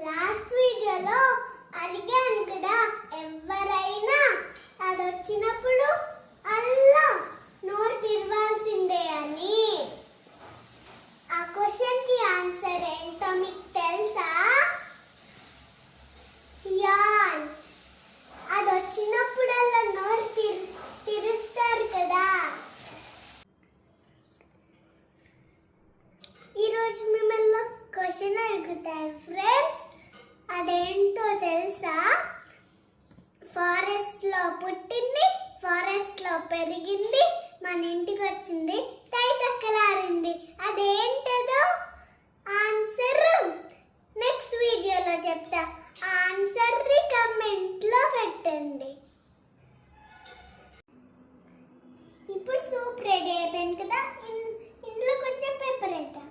Last వీడియోలో అడిగాను కదా, ఎవరైనా అది వచ్చినప్పుడు అల్లా నోరు తిరవాల్సిందే అని. ఆ క్వశ్చన్ కి ఆన్సర్ ఏంటో మీకు తెలుసా? యాన్. అది వచ్చినప్పుడల్లా నోరు తిరుస్తారు కదా. ఈరోజు మిమ్మల్ని క్వశ్చన్ అడుగుతారు ఫ్రెండ్స్. అదేంటో తెలుసా? ఫారెస్ట్ లో పుట్టింది, ఫారెస్ట్ లో పెరిగింది, మన ఇంటికి వచ్చింది, తైతక్కలారింది. అదేంటదో ఆన్సర్ నెక్స్ట్ వీడియోలో చెప్తా. ఆన్సర్ ని కమెంట్ లో పెట్టండి. ఇప్పుడు సూప్ రెడీ అయిపోయింది కదా, ఇందులో కొంచెం పెప్పర్ వేద్దాం.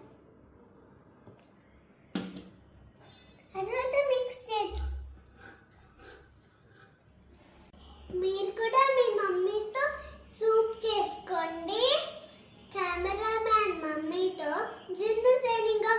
తర్వాత మిక్స్ చేద్దాం. మీరు కూడా మీ మమ్మీతో సూప్ చేసుకోండి. కెమెరామ్యాన్ మమ్మీతో జున్ను సేనింగా